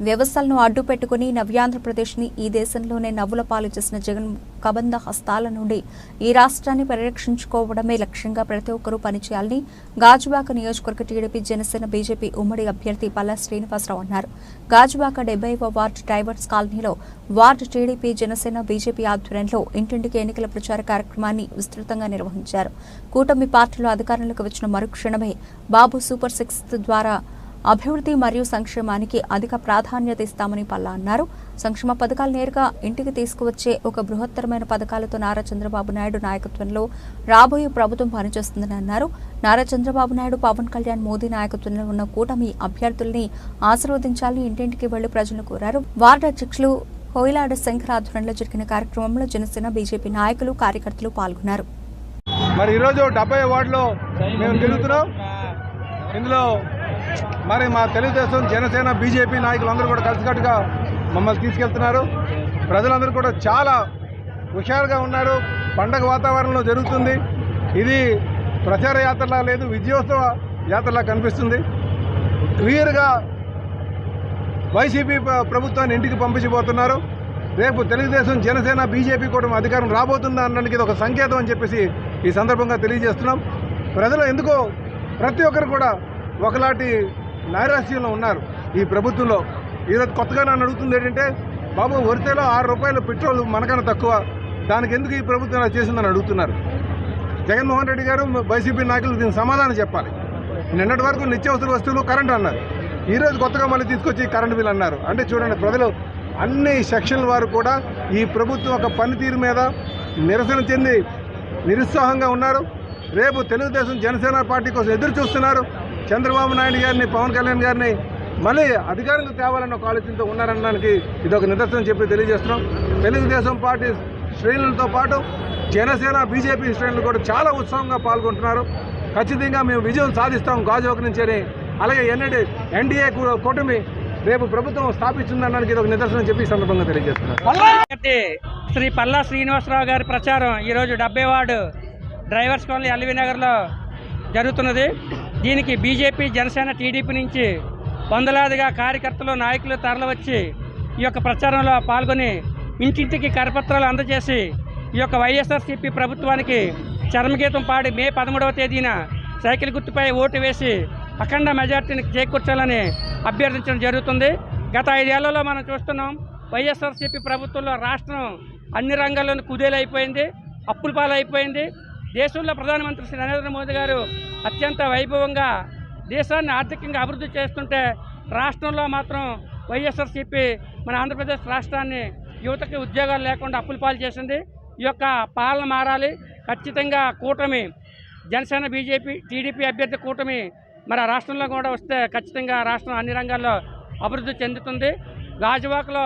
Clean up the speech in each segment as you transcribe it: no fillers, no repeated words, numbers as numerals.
వ్యవస్థలను అడ్డు పెట్టుకుని నవ్యాంధ్రప్రదేశ్ని ఈ దేశంలోనే నవ్వుల పాలు చేసిన జగన్ కబంధ హస్తాల నుండి ఈ రాష్ట్రాన్ని పరిరక్షించుకోవడమే లక్ష్యంగా ప్రతి ఒక్కరూ పనిచేయాలని గాజువాక నియోజకవర్గ టీడీపీ జనసేన బీజేపీ ఉమ్మడి అభ్యర్థి పల్లా శ్రీనివాసరావు అన్నారు. గాజువాక 70వ వార్డు డ్రైవర్స్ కాలనీలో వార్డు టీడీపీ జనసేన బీజేపీ ఆధ్వర్యంలో ఇంటింటికి ఎన్నికల ప్రచార కార్యక్రమాన్ని విస్తృతంగా నిర్వహించారు. కూటమి పార్టీలో అధికారంలోకి వచ్చిన మరుక్షణమే బాబు సూపర్ 6 ద్వారా అభివృద్ధి మరియు సంక్షేమానికి అధిక ప్రాధాన్యత ఇస్తామని పల్లా అన్నారు. సంక్షేమ పథకాలు నేరుగా ఇంటికి తీసుకువచ్చే ఒక బృహత్తరమైన పథకాలతో నారా చంద్రబాబు నాయుడు నాయకత్వంలో రాబోయే ప్రభుత్వం పనిచేస్తుందని అన్నారు. నారా చంద్రబాబు నాయుడు, పవన్ కళ్యాణ్, మోదీ నాయకత్వంలో ఉన్న కూటమి అభ్యర్థుల్ని ఆశీర్వదించాలని ఇంటింటికి వెళ్లి ప్రజలను కోరారు. వార్డు అధ్యక్షులు హోయిలాడ శంకర్ ఆధ్వర్యంలో జరిగిన కార్యక్రమంలో జనసేన బీజేపీ నాయకులు, కార్యకర్తలు పాల్గొన్నారు. మరి ఈరోజు 70 వార్డులో మేము తిరుగుతున్నాం. ఇందులో మరి మా తెలుగుదేశం, జనసేన, బీజేపీ నాయకులందరూ కూడా కలిసికట్టుగా మమ్మల్ని తీసుకెళ్తున్నారు. ప్రజలందరూ కూడా చాలా హుషారుగా ఉన్నారు. పండగ వాతావరణంలో జరుగుతుంది. ఇది ప్రచార యాత్రలా లేదు, విజయోత్సవ యాత్రలా కనిపిస్తుంది. క్లియర్గా వైసీపీ ప్రభుత్వాన్ని ఇంటికి పంపించబోతున్నారు. రేపు తెలుగుదేశం, జనసేన, బీజేపీ కూడా అధికారం రాబోతుందా అనడానికి ఇది ఒక సంకేతం అని చెప్పేసి ఈ సందర్భంగా తెలియజేస్తున్నాం. ప్రజలు ఎందుకో ప్రతి ఒక్కరు కూడా ఒకలాంటి నైరాశ్యంలో ఉన్నారు. ఈ ప్రభుత్వంలో ఈరోజు కొత్తగా నన్ను అడుగుతుంది ఏంటంటే, బాబు వరితేలో 6 రూపాయల పెట్రోల్ మనకన్నా తక్కువ, దానికి ఎందుకు ఈ ప్రభుత్వం అలా చేసిందని అడుగుతున్నారు. జగన్మోహన్ రెడ్డి గారు, వైసీపీ నాయకులు దీనికి సమాధానం చెప్పాలి. నిన్నటి వరకు నిత్యావసర వస్తువులు కరెంటు అన్నారు, ఈరోజు కొత్తగా మళ్ళీ తీసుకొచ్చి కరెంటు బిల్ అన్నారు. అంటే చూడండి, ప్రజలు అన్ని సెక్షన్ల వారు కూడా ఈ ప్రభుత్వం ఒక పనితీరు మీద నిరసన చెంది నిరుత్సాహంగా ఉన్నారు. రేపు తెలుగుదేశం, జనసేన పార్టీ కోసం ఎదురు చూస్తున్నారు. చంద్రబాబు నాయుడు గారిని, పవన్ కళ్యాణ్ గారిని మళ్ళీ అధికారంలో తేవాలన్న ఒక ఆలోచనతో ఉన్నారనడానికి ఇదొక నిదర్శనం చెప్పి తెలియజేస్తున్నాం. తెలుగుదేశం పార్టీ శ్రేణులతో పాటు జనసేన, బీజేపీ శ్రేణులు కూడా చాలా ఉత్సాహంగా పాల్గొంటున్నారు. ఖచ్చితంగా మేము విజయం సాధిస్తాం గాజువాక నుంచి అని. అలాగే ఎన్డీఏ కూటమి రేపు ప్రభుత్వం స్థాపించిందనడానికి ఇది ఒక నిదర్శనం చెప్పి ఈ సందర్భంగా తెలియజేస్తున్నారు. శ్రీ పల్లా శ్రీనివాసరావు గారి ప్రచారం ఈరోజు 70 వార్డు డ్రైవర్స్ కాలనీ ఎల్వి నగర్లో జరుగుతున్నది. దీనికి బీజేపీ, జనసేన, టీడీపీ నుంచి వందలాదిగా కార్యకర్తలు, నాయకులు తరలివచ్చి ఈ యొక్క ప్రచారంలో పాల్గొని ఇంటింటికి కరపత్రాలు అందజేసి ఈ యొక్క వైఎస్ఆర్సీపీ ప్రభుత్వానికి చరమగీతం పాడి మే 13వ తేదీన సైకిల్ గుర్తుపై ఓటు వేసి అఖండ మెజార్టీని చేకూర్చాలని అభ్యర్థించడం జరుగుతుంది. గత 5 ఏళ్లలో మనం చూస్తున్నాం, వైఎస్ఆర్సీపీ ప్రభుత్వంలో రాష్ట్రం అన్ని రంగాల్లోనూ కుదేలైపోయింది, అప్పుల పాలైపోయింది. దేశంలో ప్రధానమంత్రి శ్రీ నరేంద్ర మోదీ గారు అత్యంత వైభవంగా దేశాన్ని ఆర్థికంగా అభివృద్ధి చేస్తుంటే, రాష్ట్రంలో మాత్రం వైఎస్ఆర్సీపీ మన ఆంధ్రప్రదేశ్ రాష్ట్రాన్ని యువతకి ఉద్యోగాలు లేకుండా అప్పుల పాలు చేసింది. ఈ యొక్క పాలన మారాలి. ఖచ్చితంగా కూటమి జనసేన, బీజేపీ, టీడీపీ అభ్యర్థి కూటమి మన రాష్ట్రంలో కూడా వస్తే ఖచ్చితంగా రాష్ట్రం అన్ని రంగాల్లో అభివృద్ధి చెందుతుంది. గాజువాకలో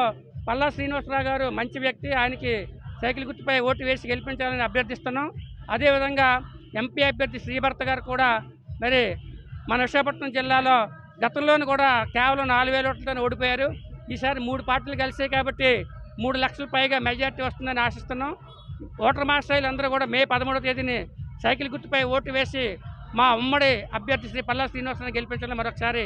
పల్లా శ్రీనివాసరావు గారు మంచి వ్యక్తి, ఆయనకి సైకిల్ గుర్తుపై ఓటు వేసి గెలిపించాలని అభ్యర్థిస్తున్నాం. అదేవిధంగా ఎంపీ అభ్యర్థి శ్రీభర్త గారు కూడా మరి మన విశాఖపట్నం జిల్లాలో గతంలోనూ కూడా కేవలం 4,000 ఓట్లతో ఓడిపోయారు. ఈసారి 3 పార్టీలు కలిసాయి కాబట్టి 3 లక్షల పైగా మెజార్టీ వస్తుందని ఆశిస్తున్నాం. ఓటర్ మహాశయులు అందరూ కూడా మే 13వ తేదీని సైకిల్ గుర్తుపై ఓటు వేసి మా ఉమ్మడి అభ్యర్థి శ్రీ పల్లా శ్రీనివాసరావుని గెలిపించాలని మరొకసారి